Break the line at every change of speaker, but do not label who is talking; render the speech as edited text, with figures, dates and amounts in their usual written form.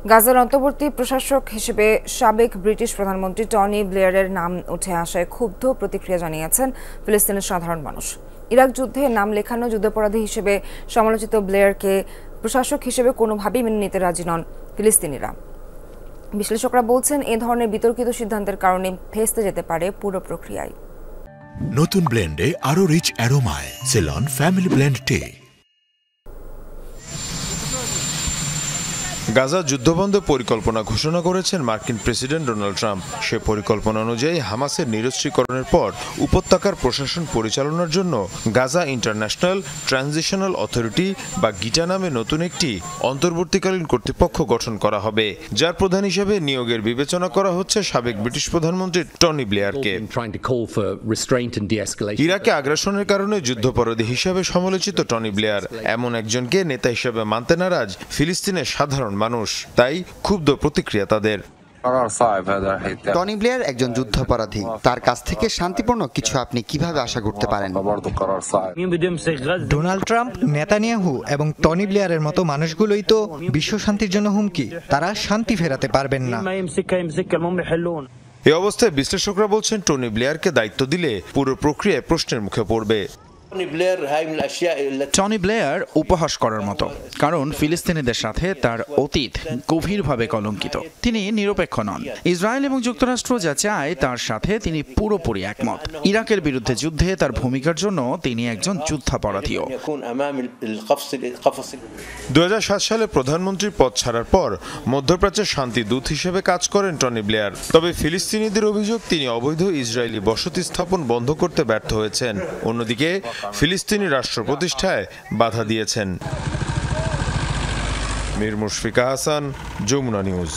গাজার অন্তর্বর্তী প্রশাসক হিসেবে সাবেক ব্রিটিশ প্রধানমন্ত্রী টনি ব্লেয়ারের নাম উঠে আসায় ক্ষুব্ধ প্রতিক্রিয়া জানিয়েছেন ফিলিস্তিনের সাধারণ মানুষ। ইরাক যুদ্ধে নাম লেখানো যুদ্ধাপরাধী হিসেবে সমালোচিত ব্লেয়ারকে প্রশাসক হিসেবে কোনোভাবেই মেনে নিতে রাজি নন ফিলিস্তিনিরা। বিশ্লেষকরা বলছেন, এ ধরনের বিতর্কিত সিদ্ধান্তের কারণে ভেস্তে যেতে পারে পুরো প্রক্রিয়ায়।
নতুন ব্লেন্ডে আরো রিচ অ্যারোমায় সেলন ফ্যামিলি ব্লেন্ড টে।
গাজা যুদ্ধবন্ধ পরিকল্পনা ঘোষণা করেছেন মার্কিন প্রেসিডেন্ট ডোনাল্ড ট্রাম্প। সে পরিকল্পনা অনুযায়ী হামাসের নিরস্ত্রীকরণের পর উপত্যকার প্রশাসন পরিচালনার জন্য গাজা ইন্টারন্যাশনাল ট্রানজিশনাল অথরিটি বা গিটা নামে নতুন একটি অন্তর্বর্তীকালীন কর্তৃপক্ষ গঠন kora হবে, যার প্রধান হিসেবে নিয়োগের বিবেচনা করা হচ্ছে সাবেক ব্রিটিশ প্রধানমন্ত্রী টনি ব্লেয়ারকে। ইরাকে আগ্রাসনের কারণে যুদ্ধাপরাধী হিসেবে সমালোচিত টনি ব্লেয়ার এমন একজনকে নেতা হিসেবে মানতে নারাজ ফিলিস্তিনের সাধারণ মানুষ, তাই ক্ষুব্ধ প্রতিক্রিয়া তাদের।
টনি ব্লেয়ার একজন যুদ্ধাপরাধী, তার কাছ থেকে শান্তিপূর্ণ কিছু আপনি কিভাবে আশা করতে পারেন?
ডোনাল্ড ট্রাম্প, নেতানিয়াহু এবং টনি ব্লেয়ারের মতো মানুষগুলোই তো বিশ্ব শান্তির জন্য হুমকি। তারা শান্তি ফেরাতে পারবেন না।
এই অবস্থায় বিশ্লেষকরা বলছেন, টনি ব্লেয়ারকে দায়িত্ব দিলে পুরো প্রক্রিয়ায় প্রশ্নের মুখে পড়বে।
টনি ব্লেয়ার উপহাস করার মতো, কারণ ফিলিস্তিনিদের সাথে তার অতীত গভীরভাবে কলঙ্কিত। তিনি নিরপেক্ষ নন। ইসরায়েল এবং যুক্তরাষ্ট্র যা চায় তার সাথে তিনি পুরোপুরি একমত। ইরাকের বিরুদ্ধে যুদ্ধে তার ভূমিকার জন্য তিনি একজন যুদ্ধাপরাধীও।
2007 সালে প্রধানমন্ত্রীর পদ ছাড়ার পর মধ্যপ্রাচ্যের শান্তি দূত হিসেবে কাজ করেন টনি ব্লেয়ার। তবে ফিলিস্তিনিদের অভিযোগ, তিনি অবৈধ ইসরায়েলি বসতি স্থাপন বন্ধ করতে ব্যর্থ হয়েছেন। অন্যদিকে ফিলিস্তিনি রাষ্ট্র প্রতিষ্ঠায় বাধা দিয়েছেন। মীর মুশফিকা হাসান, যমুনা নিউজ।